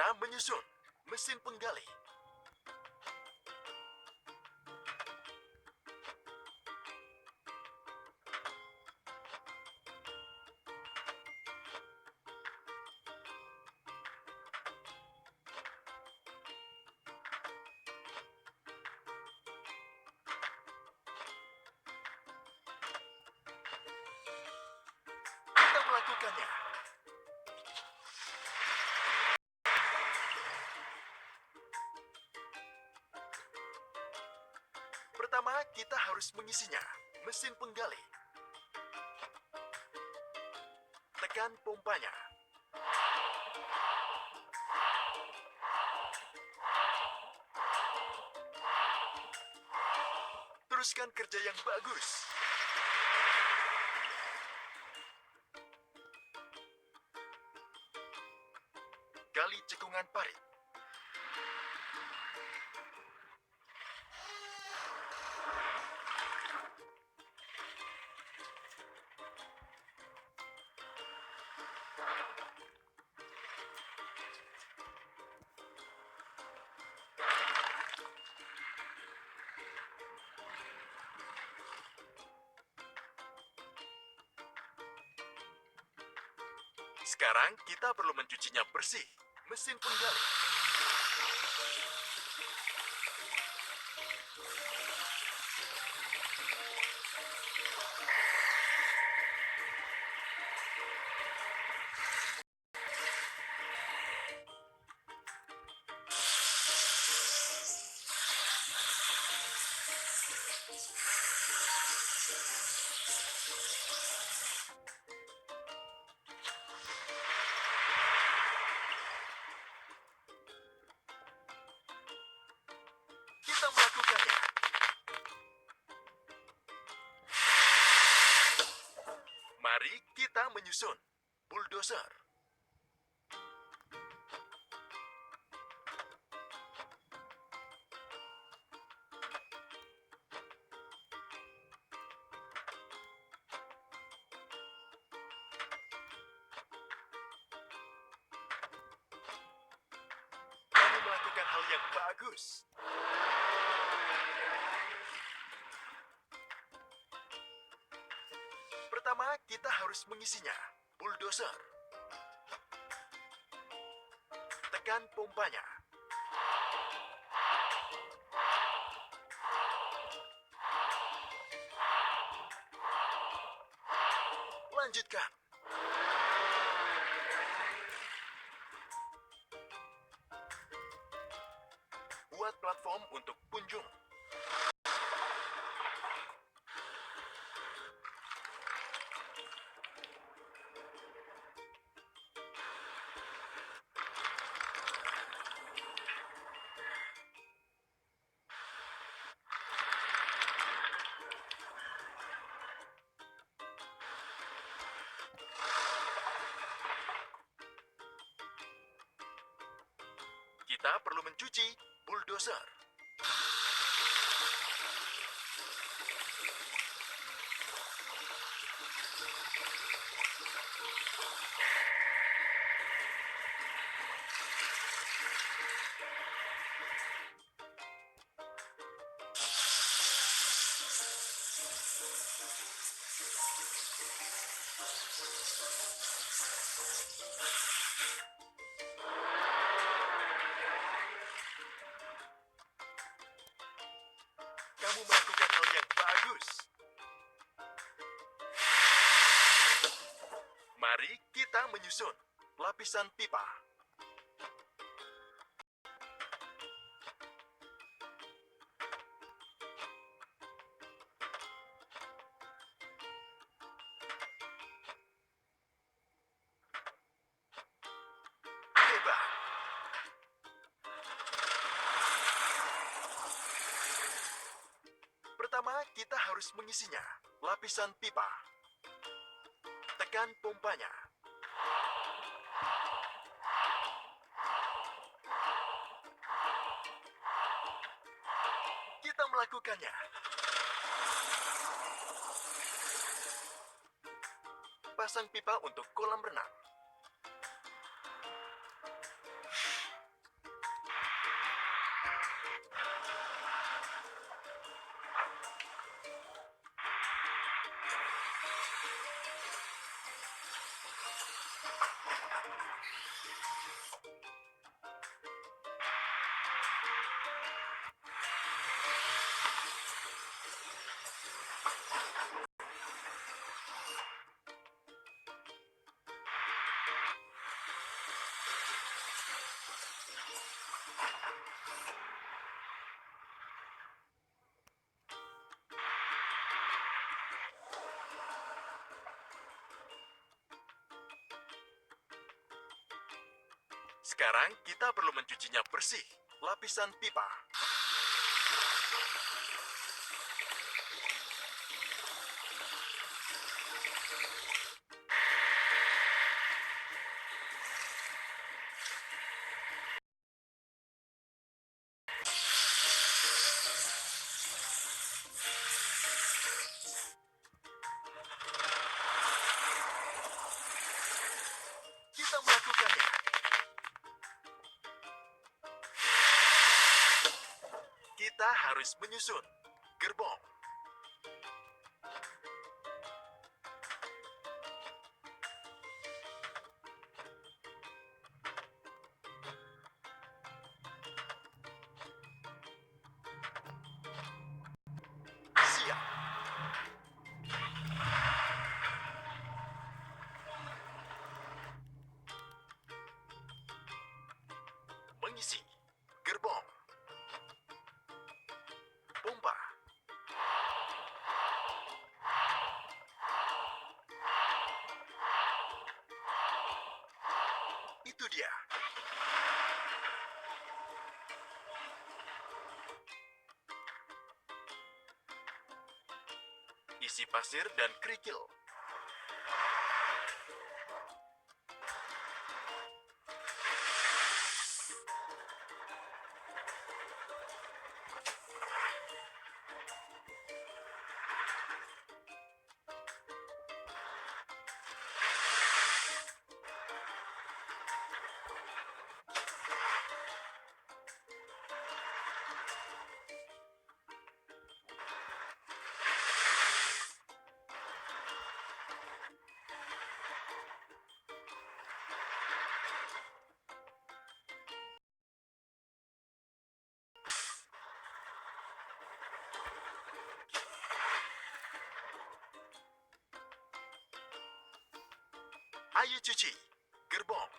Kita menyusun mesin penggali. Kita melakukannya. Pertama, kita harus mengisinya. Mesin penggali. Tekan pompanya. Teruskan kerja yang bagus. Gali cekungan parit. Sekarang kita perlu mencucinya bersih. Mesin penggali. Kita melakukannya. Mari kita menyusun bulldozer. Kamu melakukan hal yang bagus. Pertama, kita harus mengisinya. Bulldozer. Tekan pompanya. Lanjutkan. Buat platform untuk kunjung. Kita perlu mencuci bulldozer. Kamu melakukan hal yang bagus. Mari kita menyusun lapisan pipa. Hebat. Pertama, kita harus mengisinya. Lapisan pipa. Tekan pompanya. Kita melakukannya. Pasang pipa untuk kolam renang. Sekarang kita perlu mencucinya bersih. Lapisan pipa. Kita melakukannya. Kita harus menyusun gerbong. Siap. Mengisi gerbong. Pompa. Itu dia. Isi pasir dan kerikil. Ayo cuci gerbong.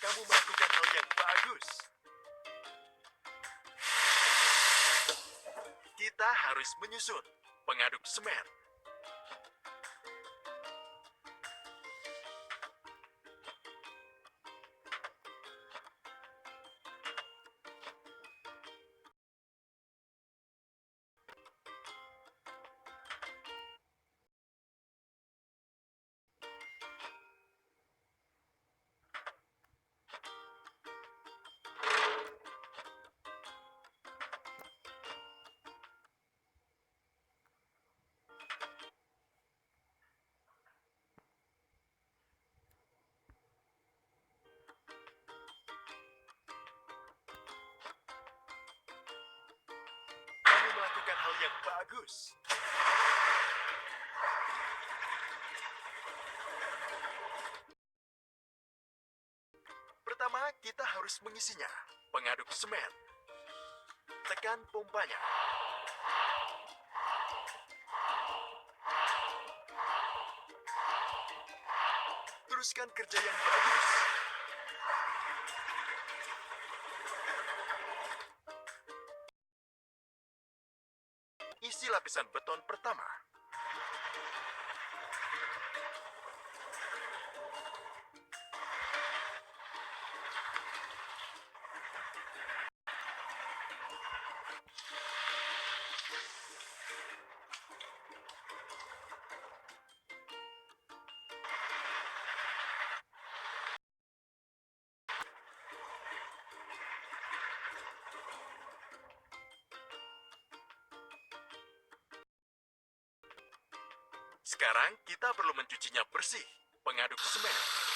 Kamu melakukan hal yang bagus. Kita harus menyusun pengaduk semen. Kamu melakukan hal yang bagus. Pertama, kita harus mengisinya. Pengaduk semen. Tekan pompanya. Teruskan kerja yang bagus. Isi lapisan beton pertama. Sekarang kita perlu mencucinya bersih. Pengaduk semen.